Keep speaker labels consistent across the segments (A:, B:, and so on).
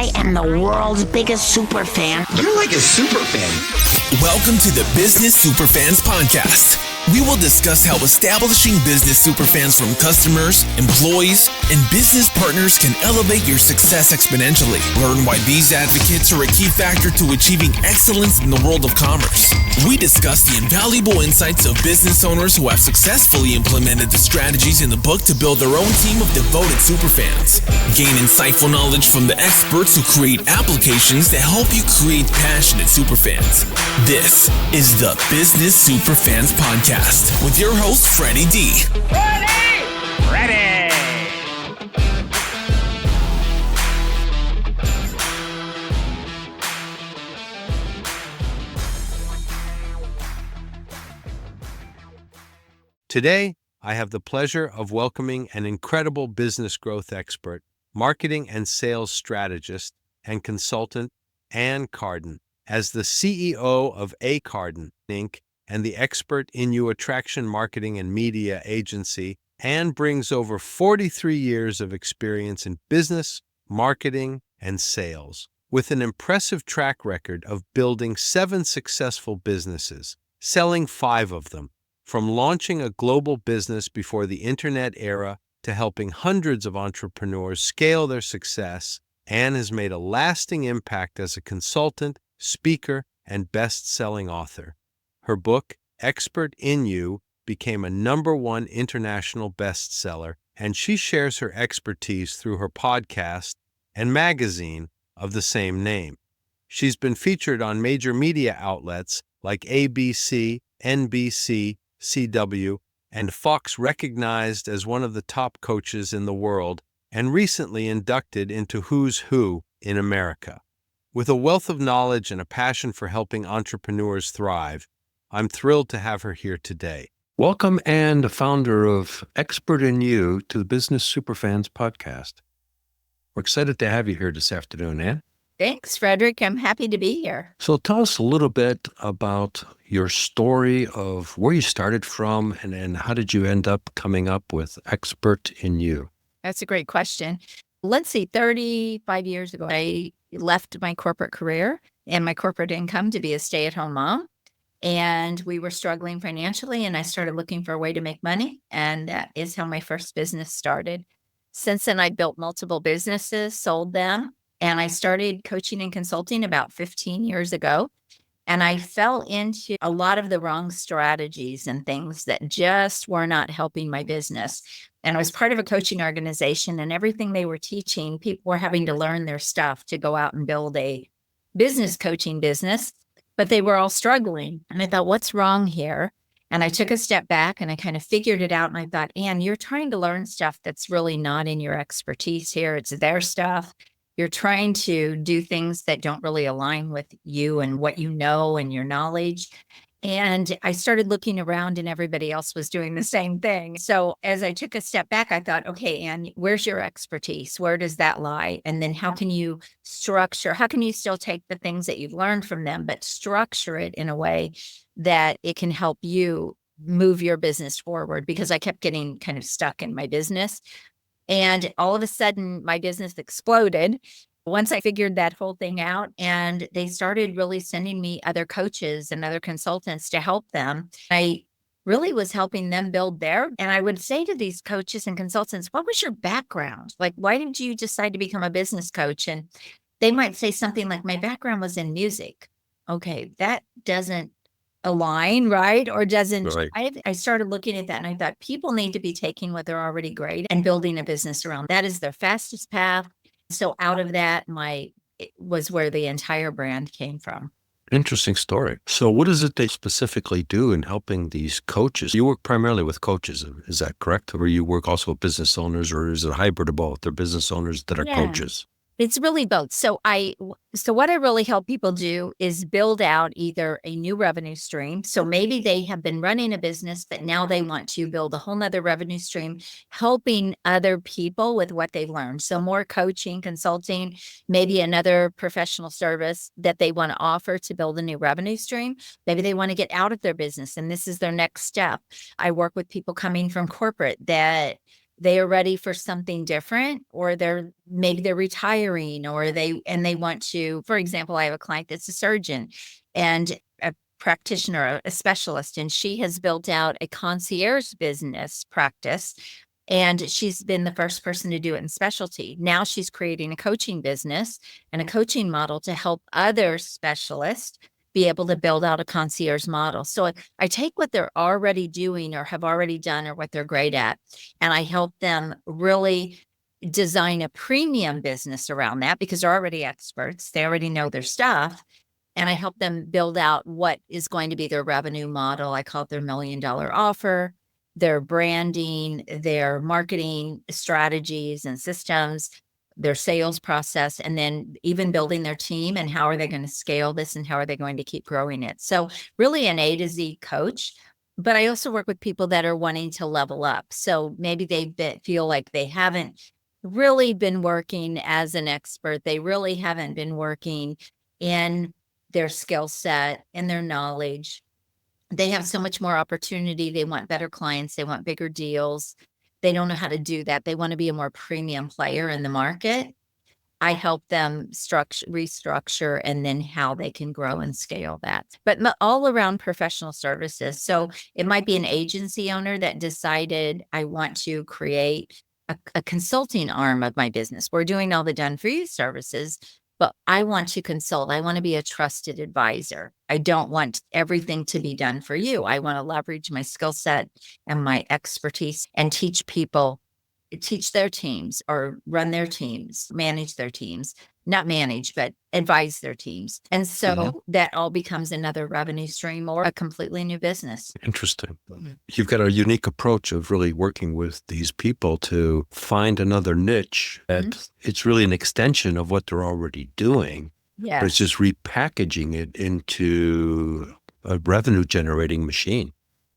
A: I am the world's biggest super fan.
B: You're like a super fan.
C: Welcome to the Business Superfans Podcast. We will discuss how establishing business superfans from customers, employees, and business partners can elevate your success exponentially. Learn why these advocates are a key factor to achieving excellence in the world of commerce. We discuss the invaluable insights of business owners who have successfully implemented the strategies in the book to build their own team of devoted superfans. Gain insightful knowledge from the experts who create applications that help you create passionate superfans. This is the Business Superfans Podcast with your host, Freddie D.
D: Ready!
E: Today, I have the pleasure of welcoming an incredible business growth expert, marketing and sales strategist, and consultant, Ann Carden. As the CEO of Ann Carden, Inc., and the expert in you attraction marketing and media agency, Ann brings over 43 years of experience in business, marketing, and sales, with an impressive track record of building 7 successful businesses, selling 5 of them, from launching a global business before the internet era to helping hundreds of entrepreneurs scale their success. Ann has made a lasting impact as a consultant, speaker, and best-selling author. Her book, Expert in You, became a #1 international bestseller, and she shares her expertise through her podcast and magazine of the same name. She's been featured on major media outlets like ABC, NBC, CW, and Fox, recognized as one of the top coaches in the world, and recently inducted into Who's Who in America. With a wealth of knowledge and a passion for helping entrepreneurs thrive, I'm thrilled to have her here today. Welcome, Ann, the founder of Expert in You, to the Business Superfans Podcast. We're excited to have you here this afternoon, Ann.
F: Thanks, Frederick. I'm happy to be here.
E: So tell us a little bit about your story of where you started from and how did you end up coming up with Expert in You?
F: That's a great question. Let's see, 35 years ago, I left my corporate career and my corporate income to be a stay-at-home mom. And we were struggling financially, and I started looking for a way to make money. And that is how my first business started. Since then, I built multiple businesses, sold them, and I started coaching and consulting about 15 years ago. And I fell into a lot of the wrong strategies and things that just were not helping my business. And I was part of a coaching organization, and everything they were teaching, people were having to learn their stuff to go out and build a business coaching business. But they were all struggling. And I thought, what's wrong here? And I took a step back and I kind of figured it out. And I thought, Ann, you're trying to learn stuff that's really not in your expertise here. It's their stuff. You're trying to do things that don't really align with you and what you know and your knowledge. And I started looking around and everybody else was doing the same thing. So as I took a step back, I thought, okay, Ann, where's your expertise? Where does that lie? And then how can you still take the things that you've learned from them, but structure it in a way that it can help you move your business forward? Because I kept getting kind of stuck in my business. And all of a sudden, my business exploded once I figured that whole thing out, and they started really sending me other coaches and other consultants to help them. I really was helping them build and I would say to these coaches and consultants, what was your background? Like, why did you decide to become a business coach? And they might say something like, my background was in music. Okay, that doesn't align, right? Or doesn't,
E: Right.
F: I started looking at that and I thought people need to be taking what they're already great and building a business around. That is their fastest path. So out of that, it was where the entire brand came from.
E: Interesting story. So what is it they specifically do in helping these coaches? You work primarily with coaches, is that correct? Or you work also with business owners, or is it a hybrid of both? They're business owners that are coaches.
F: It's really both. So what I really help people do is build out either a new revenue stream. So maybe they have been running a business, but now they want to build a whole nother revenue stream, helping other people with what they've learned. So more coaching, consulting, maybe another professional service that they want to offer to build a new revenue stream. Maybe they want to get out of their business and this is their next step. I work with people coming from corporate that they are ready for something different, or maybe they're retiring, or they want to, for example, I have a client that's a surgeon and a practitioner, a specialist, and she has built out a concierge business practice. And she's been the first person to do it in specialty. Now she's creating a coaching business and a coaching model to help other specialists be able to build out a concierge model. So I take what they're already doing or have already done or what they're great at, and I help them really design a premium business around that because they're already experts. They already know their stuff. And I help them build out what is going to be their revenue model. I call it their $1 million offer, their branding, their marketing strategies and systems, their sales process, and then even building their team and how are they going to scale this and how are they going to keep growing it. So really an A to Z coach. But I also work with people that are wanting to level up. So maybe feel like they haven't really been working as an expert. They really haven't been working in their skill set and their knowledge. They have so much more opportunity. They want better clients. They want bigger deals. They don't know how to do that. They want to be a more premium player in the market. I help them restructure, and then how they can grow and scale that. But all around professional services. So it might be an agency owner that decided, I want to create a consulting arm of my business. We're doing all the done for you services, but I want to consult. I want to be a trusted advisor. I don't want everything to be done for you. I want to leverage my skill set and my expertise and teach their teams or run their teams, manage their teams, not manage, but advise their teams. And so that all becomes another revenue stream or a completely new business.
E: Interesting. You've got a unique approach of really working with these people to find another niche that it's really an extension of what they're already doing.
F: Yes.
E: But it's just repackaging it into a revenue generating machine.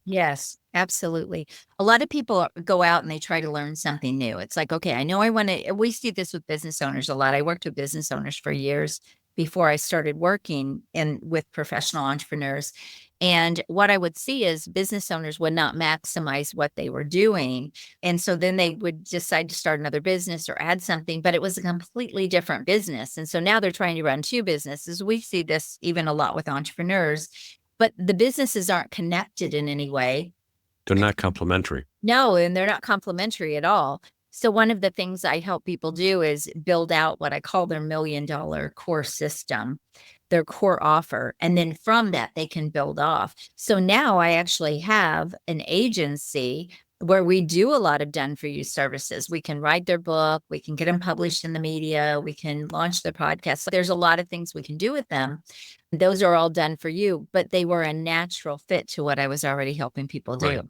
F: Yes, absolutely. A lot of people go out and they try to learn something new. It's like, okay, I know I want to, we see this with business owners a lot. I worked with business owners for years before I started working with professional entrepreneurs. And what I would see is business owners would not maximize what they were doing. And so then they would decide to start another business or add something, but it was a completely different business. And so now they're trying to run two businesses. We see this even a lot with entrepreneurs, but the businesses aren't connected in any way.
E: They're not complementary.
F: No, and they're not complementary at all. So one of the things I help people do is build out what I call their $1 million core system, their core offer. And then from that, they can build off. So now I actually have an agency where we do a lot of done for you services. We can write their book, we can get them published in the media, we can launch their podcast. So there's a lot of things we can do with them. Those are all done for you, but they were a natural fit to what I was already helping people do.
E: Right.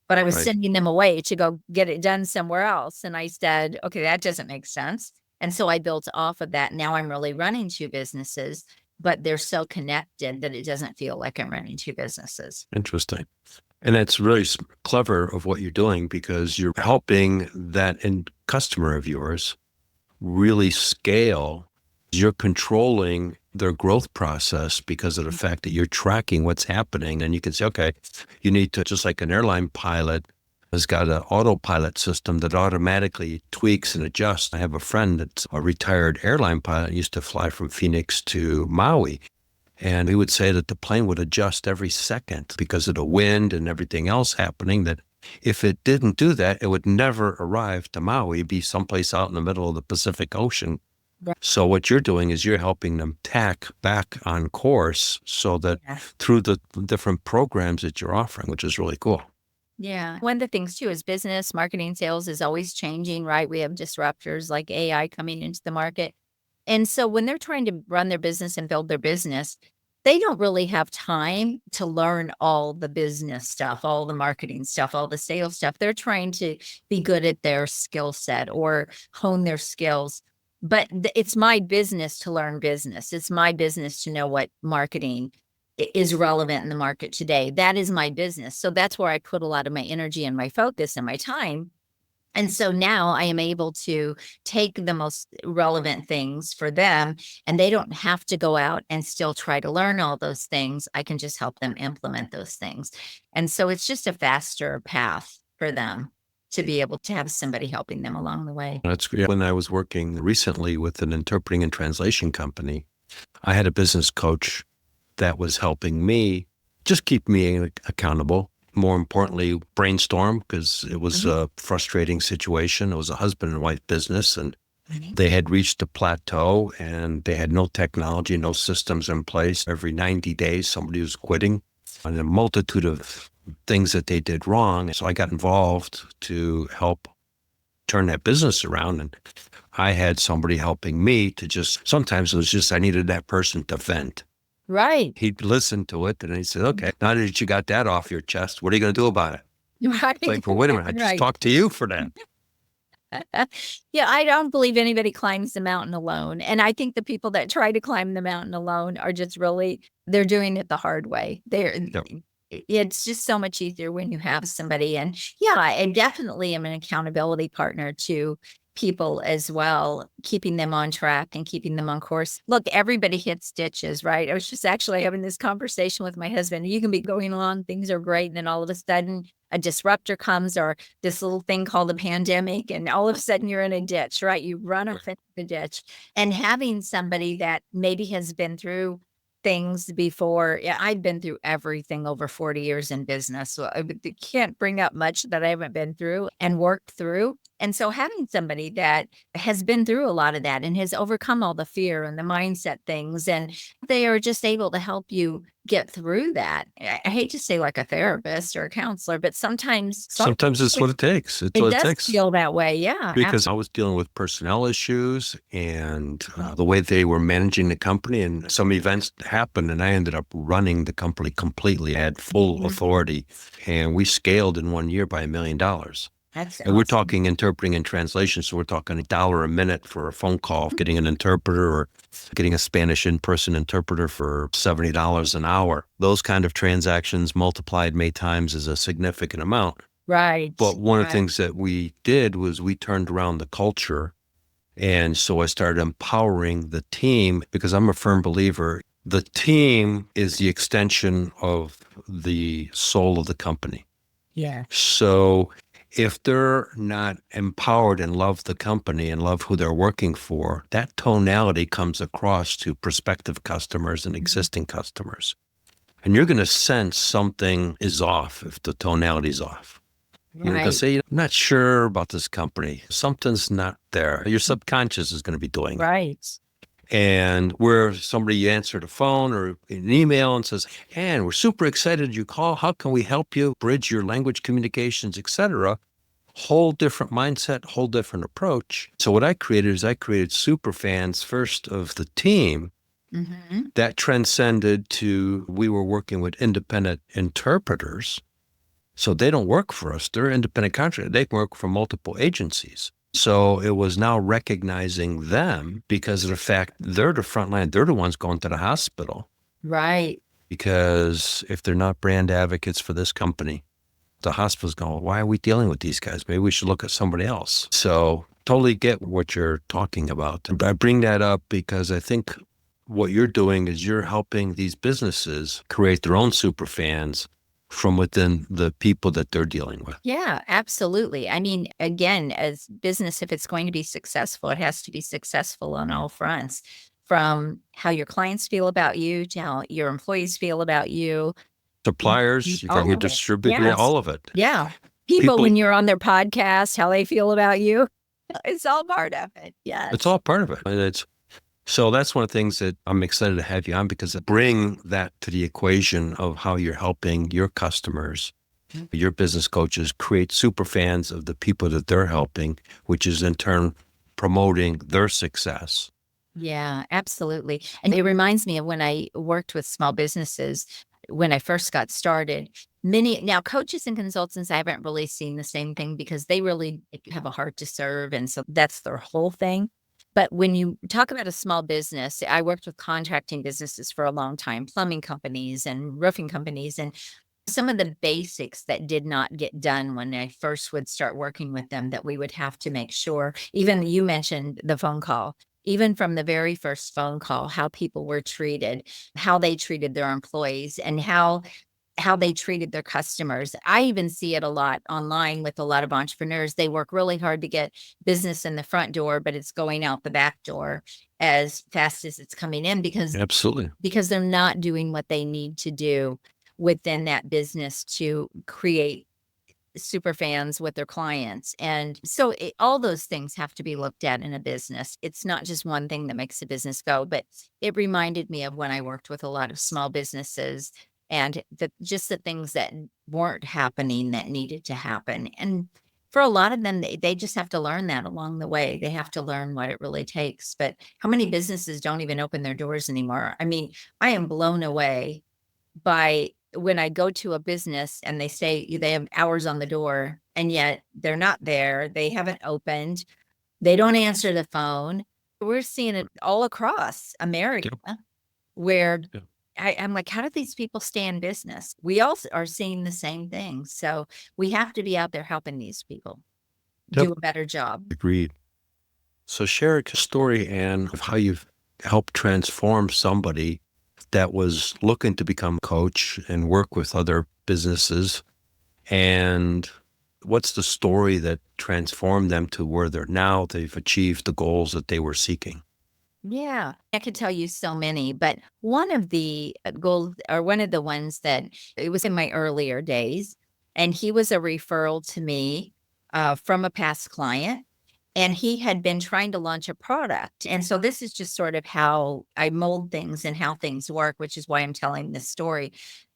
F: But I was sending them away to go get it done somewhere else. And I said, okay, that doesn't make sense. And so I built off of that. Now I'm really running two businesses, but they're so connected that it doesn't feel like I'm running two businesses.
E: Interesting. And that's really clever of what you're doing, because you're helping that customer of yours really scale. You're controlling their growth process because of the fact that you're tracking what's happening. And you can say, okay, you need to, just like an airline pilot has got an autopilot system that automatically tweaks and adjusts. I have a friend that's a retired airline pilot, used to fly from Phoenix to Maui. And he would say that the plane would adjust every second because of the wind and everything else happening, that if it didn't do that, it would never arrive to Maui. It'd be someplace out in the middle of the Pacific Ocean.
F: Right.
E: So what you're doing is you're helping them tack back on course so that through the different programs that you're offering, which is really cool.
F: Yeah. One of the things too is business, marketing, sales is always changing, right? We have disruptors like AI coming into the market. And so when they're trying to run their business and build their business, they don't really have time to learn all the business stuff, all the marketing stuff, all the sales stuff. They're trying to be good at their skill set or hone their skills. But it's my business to learn business. It's my business to know what marketing is relevant in the market today. That is my business. So that's where I put a lot of my energy and my focus and my time. And so now I am able to take the most relevant things for them, and they don't have to go out and still try to learn all those things. I can just help them implement those things. And so it's just a faster path for them. to be able to have somebody helping them along the way.
E: That's great. When I was working recently with an interpreting and translation company, I had a business coach that was helping me just keep me accountable. More importantly, brainstorm, because it was a frustrating situation. It was a husband and wife business, and they had reached a plateau and they had no technology, no systems in place. Every 90 days, somebody was quitting, and a multitude of things that they did wrong. So I got involved to help turn that business around. And I had somebody helping me to sometimes it was just, I needed that person to vent.
F: Right.
E: He'd listen to it and he said, okay, now that you got that off your chest, what are you going to do about it?
F: Right.
E: It's like, well, wait a minute, I just
F: Right.
E: talked to you for that.
F: Yeah, I don't believe anybody climbs the mountain alone. And I think the people that try to climb the mountain alone are just they're doing it the hard way. It's just so much easier when you have somebody. And yeah, I definitely am an accountability partner to people as well, keeping them on track and keeping them on course. Look, everybody hits ditches, right? I was just actually having this conversation with my husband. You can be going along, things are great, and then all of a sudden a disruptor comes, or this little thing called a pandemic, and all of a sudden you're in a ditch, right? You run off into the ditch. And having somebody that maybe has been through things before. Yeah, I've been through everything over 40 years in business. So I can't bring up much that I haven't been through and worked through. And so having somebody that has been through a lot of that and has overcome all the fear and the mindset things, and they are just able to help you get through that. I hate to say like a therapist or a counselor, but sometimes
E: It's what it takes. It's
F: it
E: what it
F: does
E: takes.
F: feel that way. Yeah.
E: Because I was dealing with personnel issues and the way they were managing the company, and some events happened and I ended up running the company completely. I had full authority, and we scaled in 1 year by $1 million.
F: That's
E: And we're
F: awesome.
E: talking interpreting and translation. So we're talking $1 a minute for a phone call, getting an interpreter, or getting a Spanish in-person interpreter for $70 an hour. Those kind of transactions multiplied many times is a significant amount.
F: Right.
E: But one of the
F: Right.
E: things that we did was we turned around the culture. And so I started empowering the team, because I'm a firm believer, the team is the extension of the soul of the company.
F: Yeah.
E: So if they're not empowered and love the company and love who they're working for, that tonality comes across to prospective customers and existing customers. And you're going to sense something is off if the tonality is off. You're going to say, I'm not sure about this company. Something's not there. Your subconscious is going to be doing it.
F: Right.
E: And where somebody answered a phone or an email and says, Ann, we're super excited you call. How can we help you bridge your language communications, etc.? Whole different mindset, whole different approach. So what I created is I created super fans first of the team. That transcended to, we were working with independent interpreters. So they don't work for us. They're independent contractors. They work for multiple agencies. So it was now recognizing them because of the fact they're the front line. They're the ones going to the hospital.
F: Right.
E: Because if they're not brand advocates for this company, the hospital's going, why are we dealing with these guys? Maybe we should look at somebody else. So totally get what you're talking about. And I bring that up because I think what you're doing is you're helping these businesses create their own super fans from within the people that they're dealing with.
F: Yeah, absolutely. I mean, again, as business, if it's going to be successful, it has to be successful on all fronts, from how your clients feel about you to how your employees feel about you.
E: Suppliers,
F: All
E: from your
F: of it.
E: distributor,
F: Yes.
E: all of it.
F: Yeah. People, when you're on their podcast, how they feel about you. It's all part of it. Yeah.
E: It's all part of it. And so that's one of the things that I'm excited to have you on, because I bring that to the equation of how you're helping your customers, your business coaches create super fans of the people that they're helping, which is in turn promoting their success.
F: Yeah, absolutely. And it reminds me of when I worked with small businesses when I first got started. Now coaches and consultants, I haven't really seen the same thing because they really have a heart to serve. And so that's their whole thing. But when you talk about a small business, I worked with contracting businesses for a long time, plumbing companies and roofing companies, and some of the basics that did not get done when I first would start working with them that we would have to make sure. Even you mentioned the phone call. Even from the very first phone call, how people were treated, how they treated their employees, and how how they treated their customers. I even see it a lot online with a lot of entrepreneurs. They work really hard to get business in the front door, but it's going out the back door as fast as it's coming in
E: Absolutely.
F: because they're not doing what they need to do within that business to create super fans with their clients. And so all those things have to be looked at in a business. It's not just one thing that makes a business go, but it reminded me of when I worked with a lot of small businesses and just the things that weren't happening that needed to happen. And for a lot of them, they just have to learn that along the way. They have to learn what it really takes. But how many businesses don't even open their doors anymore? I mean, I am blown away by when I go to a business and they say they have hours on the door and yet they're not there. They haven't opened. They don't answer the phone. We're seeing it all across America where
E: Yep.
F: I'm like, how do these people stay in business? We also are seeing the same thing. So we have to be out there helping these people
E: Yep.
F: do a better job.
E: Agreed. So share a story, Ann, of how you've helped transform somebody that was looking to become a coach and work with other businesses. And what's the story that transformed them to where they're now? They've achieved the goals that they were seeking.
F: Yeah, I could tell you so many, but one of the goals or one of the ones that it was in my earlier days, and he was a referral to me from a past client, and he had been trying to launch a product. And so this is just sort of how I mold things and how things work, which is why I'm telling this story.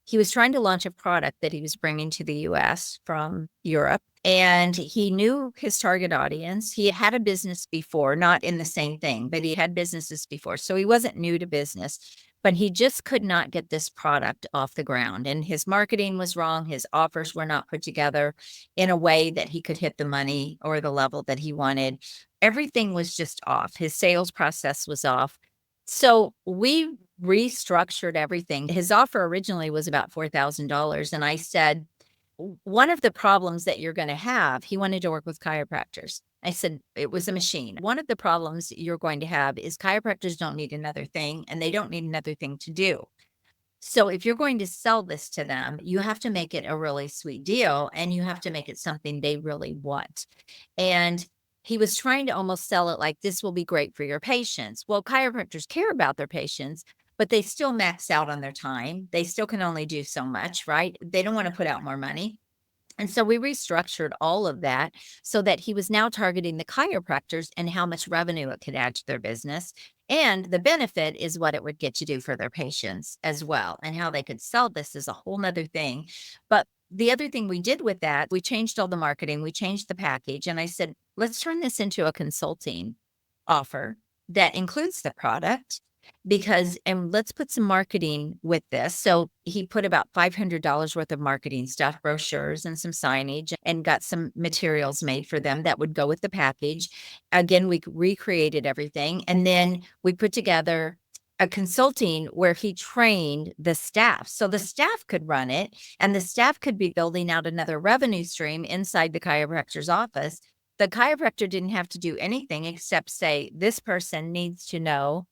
F: He was trying to launch a product that he was bringing to the US from Europe. And he knew his target audience. He had a business before, not in the same thing, but he had businesses before. So he wasn't new to business, but he just could not get this product off the ground. And his marketing was wrong. His offers were not put together in a way that he could hit the money or the level that he wanted. Everything was just off. His sales process was off. So we restructured everything. His offer originally was about $4,000. And I said, one of the problems that you're going to have, he wanted to work with chiropractors. I said, it was a machine. One of the problems you're going to have is chiropractors don't need another thing and they don't need another thing to do. So if you're going to sell this to them, you have to make it a really sweet deal and you have to make it something they really want. And he was trying to almost sell it like this will be great for your patients. Well, chiropractors care about their patients, but they still max out on their time. They still can only do so much, right? They don't want to put out more money. And so we restructured all of that so that he was now targeting the chiropractors and how much revenue it could add to their business. And the benefit is what it would get to do for their patients as well. And how they could sell this is a whole nother thing. But the other thing we did with that, we changed all the marketing, we changed the package. And I said, let's turn this into a consulting offer that includes the product and let's put some marketing with this. So he put about $500 worth of marketing stuff, brochures and some signage, and got some materials made for them that would go with the package. Again, we recreated everything. And then we put together a consulting where he trained the staff. So the staff could run it and the staff could be building out another revenue stream inside the chiropractor's office. The chiropractor didn't have to do anything except say, this person needs to know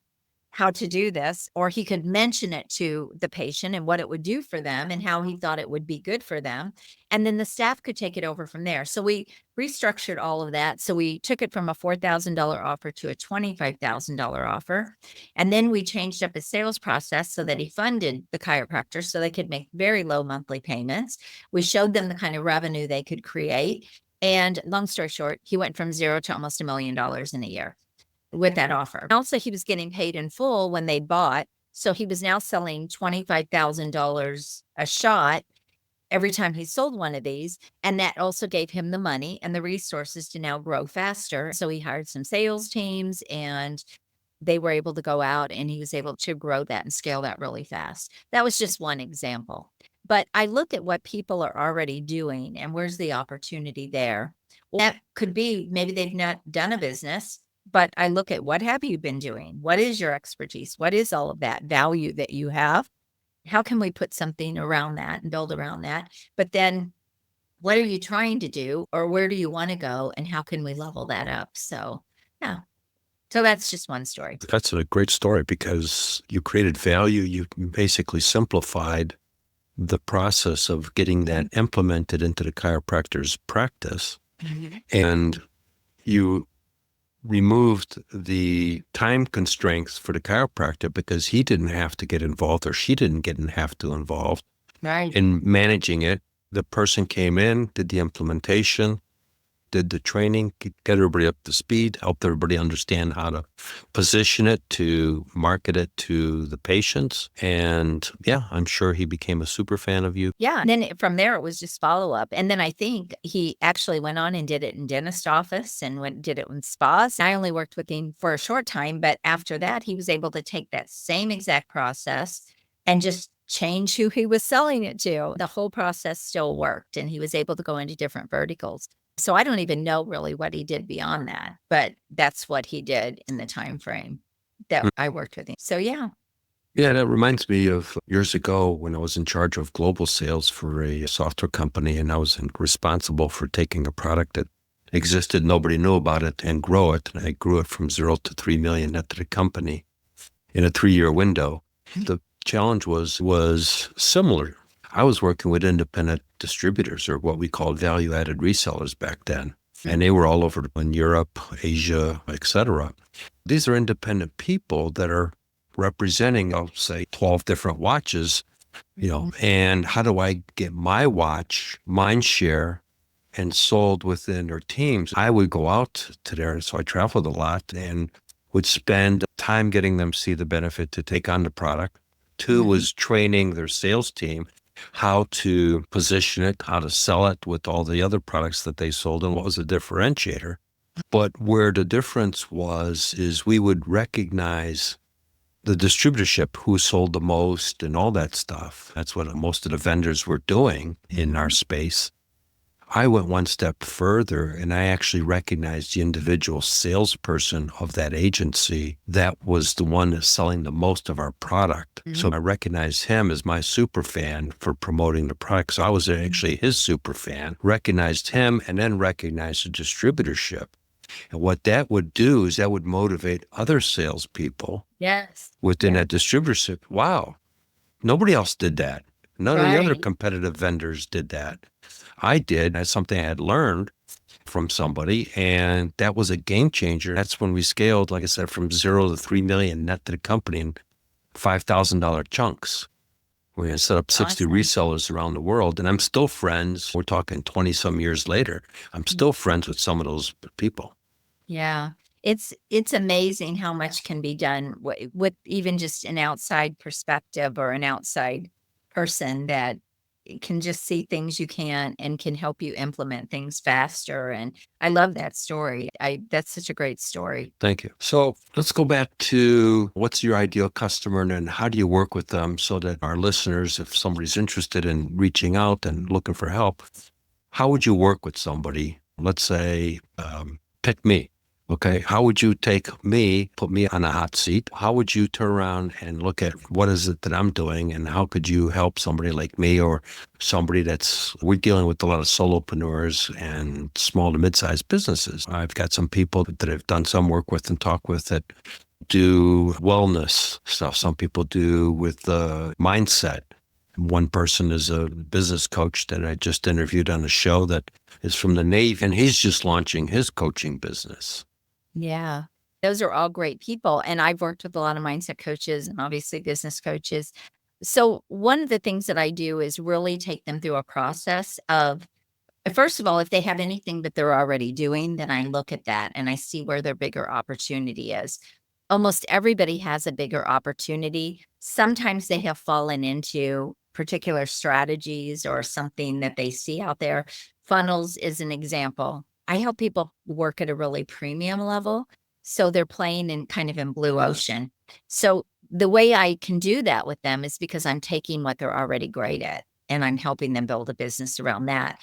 F: how to do this, or he could mention it to the patient and what it would do for them and how he thought it would be good for them. And then the staff could take it over from there. So we restructured all of that. So we took it from a $4,000 offer to a $25,000 offer. And then we changed up his sales process so that he funded the chiropractor so they could make very low monthly payments. We showed them the kind of revenue they could create. And long story short, he went from zero to almost $1 million in a year with that offer. Also, he was getting paid in full when they bought. So he was now selling $25,000 a shot every time he sold one of these. And that also gave him the money and the resources to now grow faster. So he hired some sales teams and they were able to go out and he was able to grow that and scale that really fast. That was just one example. But I look at what people are already doing and where's the opportunity there. Well, that could be maybe they've not done a business, but I look at what have you been doing? What is your expertise? What is all of that value that you have? How can we put something around that and build around that? But then what are you trying to do or where do you want to go and how can we level that up? So, yeah. So that's just one story.
E: That's a great story because you created value. You basically simplified the process of getting that implemented into the chiropractor's practice, and you removed the time constraints for the chiropractor because he didn't have to get involved or she didn't have to involve
F: Right.
E: in managing it. The person came in, did the implementation, did the training, get everybody up to speed, helped everybody understand how to position it, to market it to the patients. And yeah, I'm sure he became a super fan of you.
F: Yeah. And then from there, it was just follow up. And then I think he actually went on and did it in dentist office and did it in spas. I only worked with him for a short time, but after that, he was able to take that same exact process and just change who he was selling it to. The whole process still worked and he was able to go into different verticals. So I don't even know really what he did beyond that, but that's what he did in the time frame that I worked with him. So yeah.
E: Yeah, that reminds me of years ago when I was in charge of global sales for a software company, and I was responsible for taking a product that existed, nobody knew about it, and grow it. And I grew it from 0 to 3 million net to the company in a 3-year window. The challenge was similar. I was working with independent distributors, or what we called value-added resellers back then. And they were all over in Europe, Asia, etc. These are independent people that are representing, I'll say, 12 different watches, and how do I get my watch, mind share, and sold within their teams? I would go out to there, so I traveled a lot and would spend time getting them see the benefit to take on the product. 2 was training their sales team how to position it, how to sell it with all the other products that they sold, and what was a differentiator. But where the difference was is we would recognize the distributorship, who sold the most and all that stuff. That's what most of the vendors were doing in our space. I went one step further and I actually recognized the individual salesperson of that agency that was the one that's selling the most of our product. So I recognized him as my super fan for promoting the product. So I was actually his super fan, recognized him, and then recognized the distributorship. And what that would do is that would motivate other salespeople within that distributorship. Wow, nobody else did that. None of the other competitive vendors did that. I did. That's something I had learned from somebody, and that was a game changer. That's when we scaled, like I said, from 0 to 3 million net to the company in $5,000 chunks. We had set up 60 resellers around the world, and I'm still friends. We're talking 20 some years later. I'm still friends with some of those people.
F: Yeah. It's amazing how much can be done with even just an outside perspective or an outside person that can just see things you can't and can help you implement things faster. And I love that story. That's such a great story.
E: Thank you. So let's go back to what's your ideal customer and how do you work with them so that our listeners, if somebody's interested in reaching out and looking for help, how would you work with somebody? Let's say, pick me. Okay, how would you take me, put me on a hot seat? How would you turn around and look at what is it that I'm doing, and how could you help somebody like me or somebody we're dealing with a lot of solopreneurs and small to mid-sized businesses. I've got some people that I've done some work with and talk with that do wellness stuff. Some people do with mindset. One person is a business coach that I just interviewed on a show that is from the Navy, and he's just launching his coaching business.
F: Yeah. Those are all great people. And I've worked with a lot of mindset coaches and obviously business coaches. So one of the things that I do is really take them through a process of, first of all, if they have anything that they're already doing, then I look at that and I see where their bigger opportunity is. Almost everybody has a bigger opportunity. Sometimes they have fallen into particular strategies or something that they see out there. Funnels is an example. I help people work at a really premium level. So they're playing in kind of in blue ocean. So the way I can do that with them is because I'm taking what they're already great at and I'm helping them build a business around that.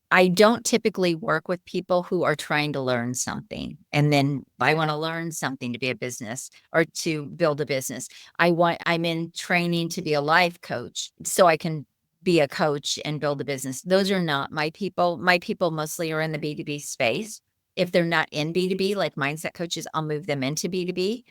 F: I don't typically work with people who are trying to learn something. And then I want to learn something to be a business or to build a business. I'm in training to be a life coach so I can be a coach and build a business. Those are not my people. My people mostly are in the B2B space. If they're not in B2B, like mindset coaches, I'll move them into B2B.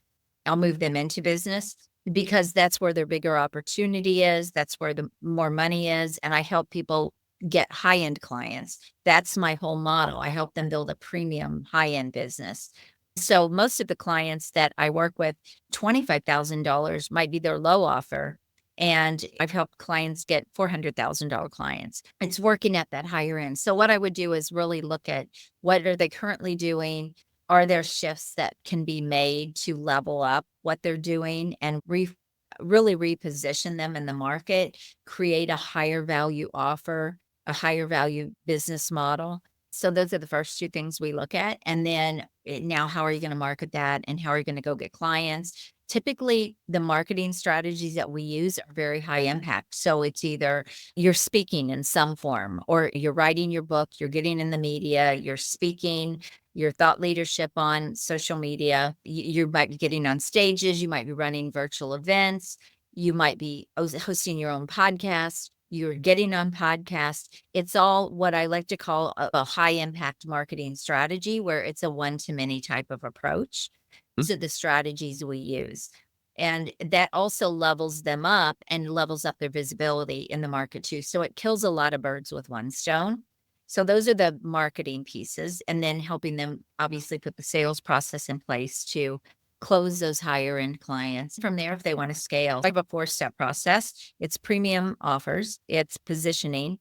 F: I'll move them into business. because that's where their bigger opportunity is. That's where the more money is. And I help people get high-end clients. That's my whole model. I help them build a premium high-end business. So most of the clients that I work with, $25,000 might be their low offer. And I've helped clients get $400,000 clients. It's working at that higher end. So what I would do is really look at what are they currently doing? Are there shifts that can be made to level up what they're doing and really reposition them in the market, create a higher value offer, a higher value business model? So those are the first two things we look at. And then now, how are you going to market that and how are you going to go get clients? Typically, the marketing strategies that we use are very high impact. So it's either you're speaking in some form, or you're writing your book, you're getting in the media, you're speaking, your thought leadership on social media. You might be getting on stages, you might be running virtual events, you might be hosting your own podcast, you're getting on podcasts. It's all what I like to call a high impact marketing strategy, where it's a one-to-many type of approach. These are the strategies we use. And that also levels them up and levels up their visibility in the market too. So it kills a lot of birds with one stone. So those are the marketing pieces, and then helping them obviously put the sales process in place to close those higher end clients. From there, if they want to scale, I have a 4-step process. It's premium offers, it's positioning,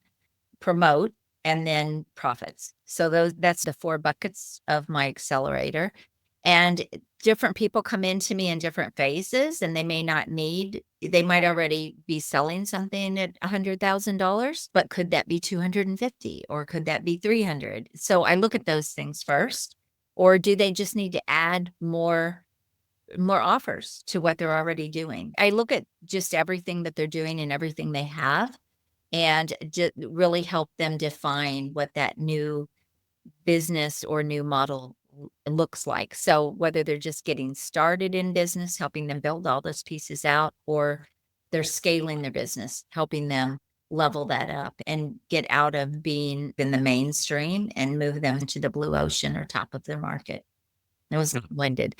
F: promote, and then profits. So that's the 4 buckets of my accelerator. And different people come into me in different phases, and they might already be selling something at $100,000, but could that be 250 or could that be 300? So I look at those things first. Or do they just need to add more offers to what they're already doing? I look at just everything that they're doing and everything they have, and just really help them define what that new business or new model looks like. So whether they're just getting started in business, helping them build all those pieces out, or they're scaling their business, helping them level that up and get out of being in the mainstream and move them into the blue ocean or top of their market. It was winded.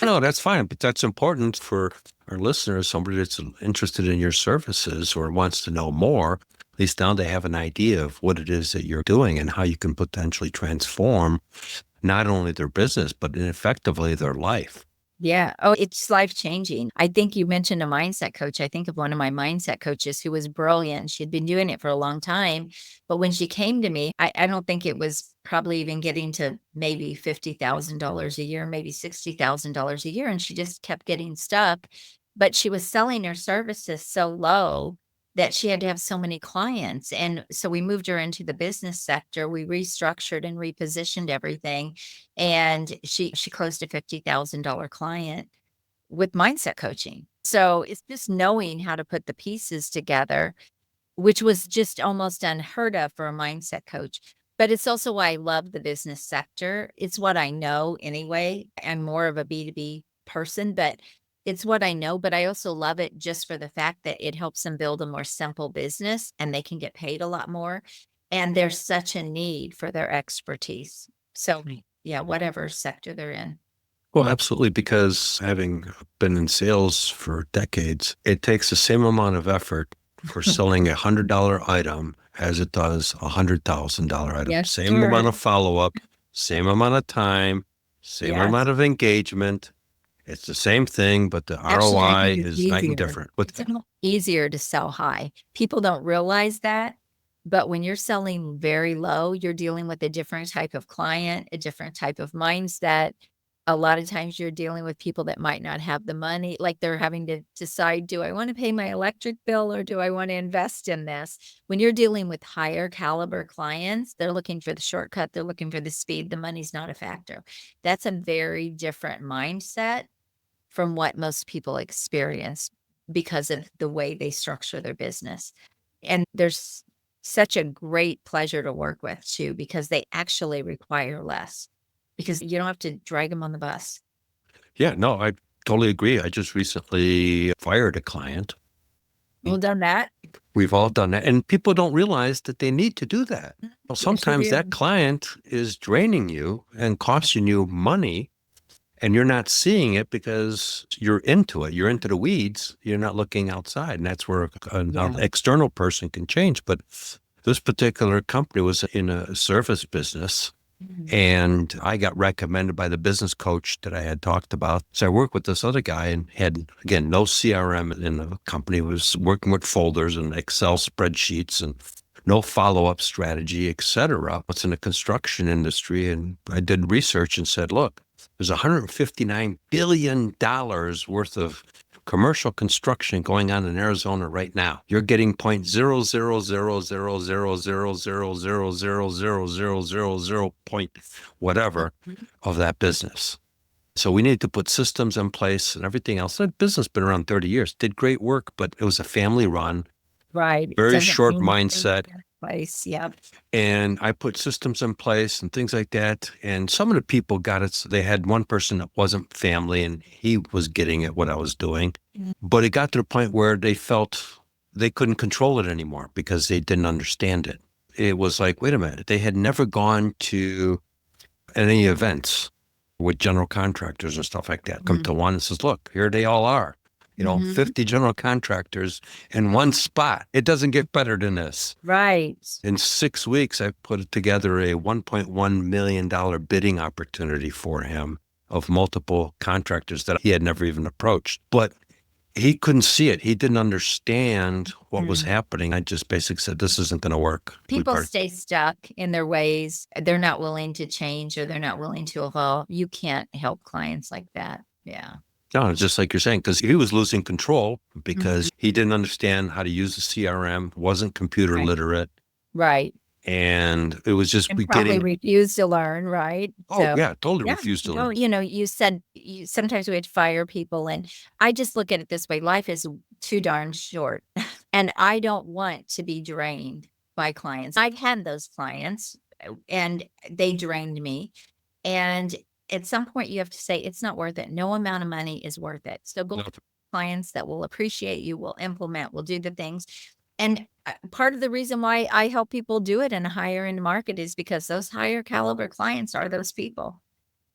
E: No, that's fine, but that's important for our listeners. Somebody that's interested in your services or wants to know more, at least now they have an idea of what it is that you're doing and how you can potentially transform not only their business, but effectively their life.
F: Yeah. Oh, it's life changing. I think you mentioned a mindset coach. I think of one of my mindset coaches who was brilliant. She'd been doing it for a long time. But when she came to me, I don't think it was probably even getting to maybe $50,000 a year, maybe $60,000 a year. And she just kept getting stuck. But she was selling her services so low that she had to have so many clients. And so we moved her into the business sector. We restructured and repositioned everything. And she closed a $50,000 client with mindset coaching. So it's just knowing how to put the pieces together, which was just almost unheard of for a mindset coach. But it's also why I love the business sector. It's what I know anyway. I'm more of a B2B person, but it's what I know. But I also love it just for the fact that it helps them build a more simple business and they can get paid a lot more. And there's such a need for their expertise. So yeah, whatever sector they're in.
E: Well, absolutely, because having been in sales for decades, it takes the same amount of effort for selling $100 item as it does $100,000 item.
F: Yes,
E: Same
F: sure.
E: amount of follow-up, same amount of time, same
F: Yes.
E: amount of engagement. It's the same thing, but the
F: Actually, I
E: ROI
F: think it's
E: is night and
F: easier.
E: different.
F: It's a little easier to sell high. People don't realize that. But when you're selling very low, you're dealing with a different type of client, a different type of mindset. A lot of times you're dealing with people that might not have the money, like they're having to decide, do I want to pay my electric bill or do I want to invest in this? When you're dealing with higher caliber clients, they're looking for the shortcut, they're looking for the speed, the money's not a factor. That's a very different mindset from what most people experience because of the way they structure their business. And there's such a great pleasure to work with too, because they actually require less because you don't have to drag them on the bus.
E: Yeah, no, I totally agree. I just recently fired a client.
F: Well, done that.
E: We've all done that. And people don't realize that they need to do that. Well,
F: Yes, you
E: sometimes
F: do.
E: that client is draining you and costing you money. And you're not seeing it because you're into it. You're into the weeds. You're not looking outside. And that's where an external person can change. But this particular company was in a service business. And I got recommended by the business coach that I had talked about. So I worked with this other guy and had, again, no CRM in the company, was working with folders and Excel spreadsheets and no follow-up strategy, et cetera. It's in the construction industry. And I did research and said, look, there's $159 billion worth of commercial construction going on in Arizona right now. You're getting 0.000000000000000 point whatever of that business. So we need to put systems in place and everything else. That business been around 30 years, did great work, but it was a family run.
F: Right.
E: Very
F: Doesn't
E: short
F: mean
E: mindset.
F: place. Yeah.
E: And I put systems in place and things like that. And some of the people got it. So they had one person that wasn't family and he was getting at what I was doing. But it got to the point where they felt they couldn't control it anymore because they didn't understand it. It was like, wait a minute, they had never gone to any events with general contractors and stuff like that. Come to one and says, look, here they all are. 50 general contractors in one spot. It doesn't get better than this.
F: Right.
E: In 6 weeks, I put together a $1.1 million bidding opportunity for him of multiple contractors that he had never even approached. But he couldn't see it. He didn't understand what was happening. I just basically said, this isn't going to work.
F: People stay stuck in their ways. They're not willing to change or they're not willing to evolve. You can't help clients like that. Yeah.
E: No, it's just like you're saying, because he was losing control because he didn't understand how to use the CRM, wasn't computer literate.
F: Right.
E: And it was just
F: And
E: beginning.
F: probably refused to learn, right?
E: Oh, yeah, totally refused to learn.
F: You said sometimes we had to fire people. And I just look at it this way. Life is too darn short. And I don't want to be drained by clients. I had those clients and they drained me. And at some point you have to say, it's not worth it. No amount of money is worth it. So go to clients that will appreciate you, will implement, will do the things. And part of the reason why I help people do it in a higher end market is because those higher caliber clients are those people.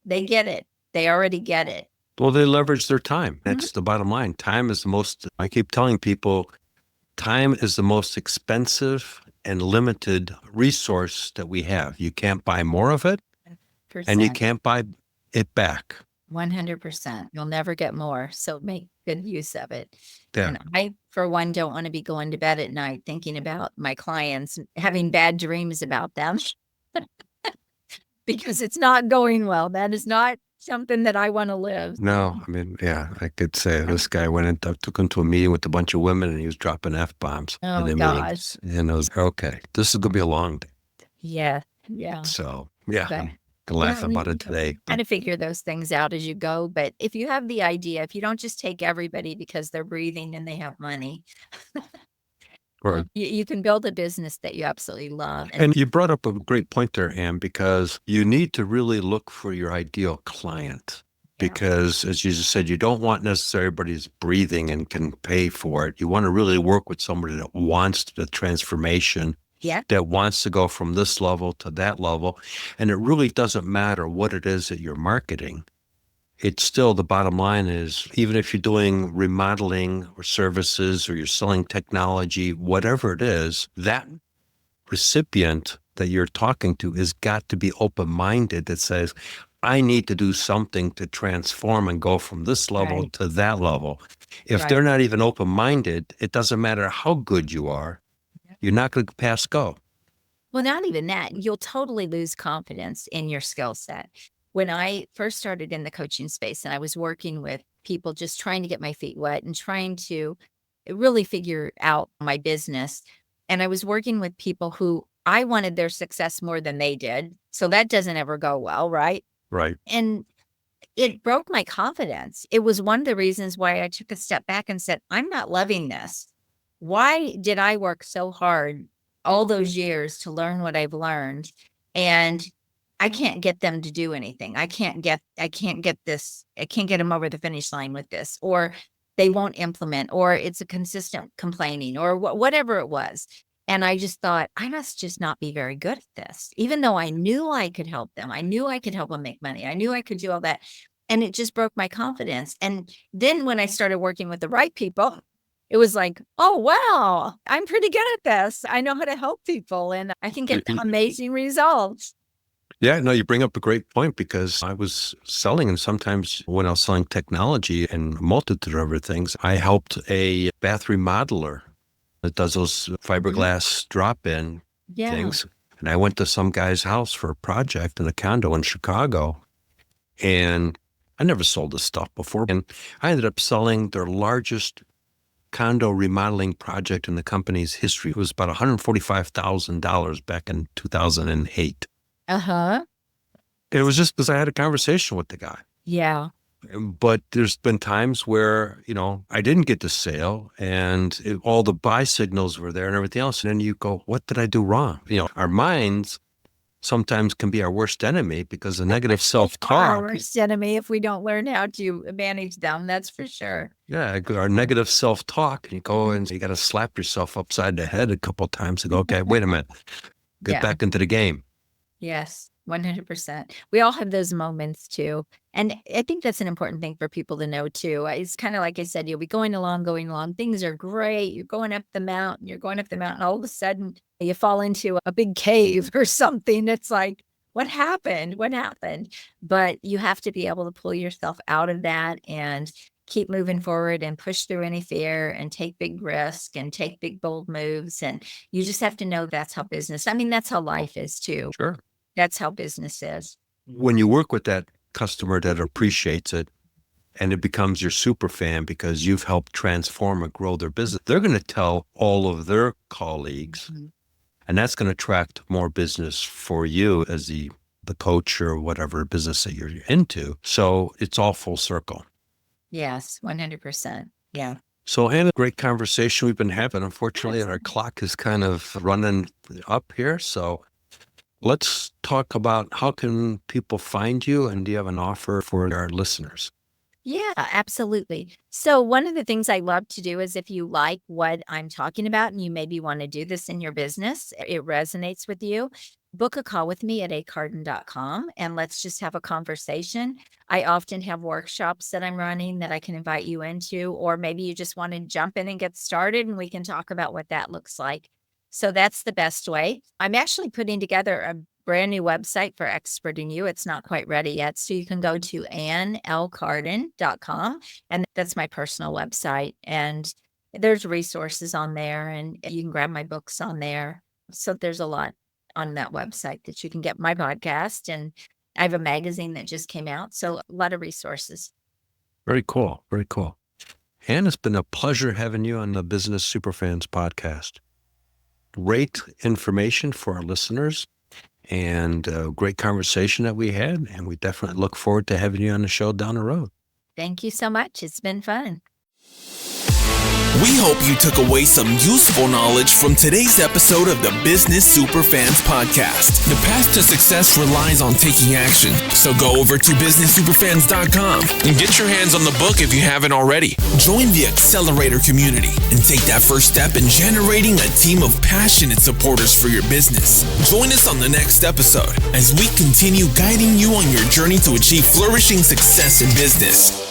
F: They get it. They already get it.
E: Well, they leverage their time. That's the bottom line. Time is the most, I keep telling people, time is the most expensive and limited resource that we have. You can't buy more of it and you can't buy it back.
F: 100%. You'll never get more. So make good use of it.
E: Yeah.
F: And I, for one, don't want to be going to bed at night thinking about my clients, having bad dreams about them because it's not going well. That is not something that I want to live.
E: No, I mean, yeah, I could say this guy went and took him to a meeting with a bunch of women and he was dropping F-bombs.
F: Oh, my gosh.
E: And I was, okay, this is going to be a long day.
F: Yeah. Yeah.
E: So, yeah.
F: Okay.
E: I'm going to laugh about it today.
F: Kind of figure those things out as you go. But if you have the idea, if you don't just take everybody because they're breathing and they have money,
E: Right.
F: You can build a business that you absolutely love.
E: And you brought up a great point there, Ann, because you need to really look for your ideal client. Because as you just said, you don't want necessarily everybody's breathing and can pay for it. You want to really work with somebody that wants the transformation.
F: Yeah.
E: That wants to go from this level to that level. And it really doesn't matter what it is that you're marketing. It's still, the bottom line is, even if you're doing remodeling or services or you're selling technology, whatever it is, that recipient that you're talking to has got to be open-minded that says, I need to do something to transform and go from this level to that level. If they're not even open-minded, it doesn't matter how good you are. You're not going to pass go.
F: Well, not even that. You'll totally lose confidence in your skill set. When I first started in the coaching space and I was working with people just trying to get my feet wet and trying to really figure out my business, and I was working with people who I wanted their success more than they did. So that doesn't ever go well, right?
E: Right.
F: And it broke my confidence. It was one of the reasons why I took a step back and said, I'm not loving this. Why did I work so hard all those years to learn what I've learned? And I can't get them to do anything. I can't get this. I can't get them over the finish line with this, or they won't implement, or it's a consistent complaining, or whatever it was. And I just thought, I must just not be very good at this, even though I knew I could help them. I knew I could help them make money. I knew I could do all that. And it just broke my confidence. And then when I started working with the right people, it was like, oh, wow, I'm pretty good at this. I know how to help people. And I can get amazing results.
E: Yeah, no, you bring up a great point because I was selling, and sometimes when I was selling technology and a multitude of other things, I helped a bath remodeler that does those fiberglass drop-in things. And I went to some guy's house for a project in a condo in Chicago, and I never sold this stuff before. And I ended up selling their largest condo remodeling project in the company's history. It was about $145,000 back in 2008.
F: Uh-huh.
E: It was just because I had a conversation with the guy.
F: Yeah.
E: But there's been times where, I didn't get the sale and all the buy signals were there and everything else. And then you go, what did I do wrong? Our minds sometimes can be our worst enemy because the negative self-talk.
F: Our worst enemy if we don't learn how to manage them, that's for sure.
E: Yeah, our negative self-talk. And you go and you got to slap yourself upside the head a couple of times and go, okay, wait a minute. Get back into the game.
F: Yes, 100%. We all have those moments too. And I think that's an important thing for people to know too. It's kind of like I said, you'll be going along, things are great. You're going up the mountain, all of a sudden you fall into a big cave or something. It's like, what happened? But you have to be able to pull yourself out of that and keep moving forward and push through any fear and take big risks and take big, bold moves. And you just have to know that's how that's how life is too.
E: Sure.
F: That's how business is.
E: When you work with that customer that appreciates it and it becomes your super fan because you've helped transform and grow their business, they're going to tell all of their colleagues, and that's going to attract more business for you as the coach or whatever business that you're into. So it's all full circle.
F: Yes, 100%. Yeah.
E: So, Anna, great conversation we've been having. Unfortunately, our clock is kind of running up here. So let's talk about how can people find you, and do you have an offer for our listeners?
F: Yeah, absolutely. So one of the things I love to do is if you like what I'm talking about and you maybe want to do this in your business, it resonates with you, book a call with me at acarden.com and let's just have a conversation. I often have workshops that I'm running that I can invite you into, or maybe you just want to jump in and get started and we can talk about what that looks like. So that's the best way. I'm actually putting together a brand new website for Expert in You. It's not quite ready yet. So you can go to annlcarden.com and that's my personal website. And there's resources on there and you can grab my books on there. So there's a lot on that website that you can get my podcast. And I have a magazine that just came out. So a lot of resources.
E: Very cool. Very cool. Ann, it's been a pleasure having you on the Business Superfans podcast. Great information for our listeners and a great conversation that we had. And we definitely look forward to having you on the show down the road.
F: Thank you so much. It's been fun.
C: We hope you took away some useful knowledge from today's episode of the Business Superfans podcast. The path to success relies on taking action. So go over to businesssuperfans.com and get your hands on the book if you haven't already. Join the Accelerator community and take that first step in generating a team of passionate supporters for your business. Join us on the next episode as we continue guiding you on your journey to achieve flourishing success in business.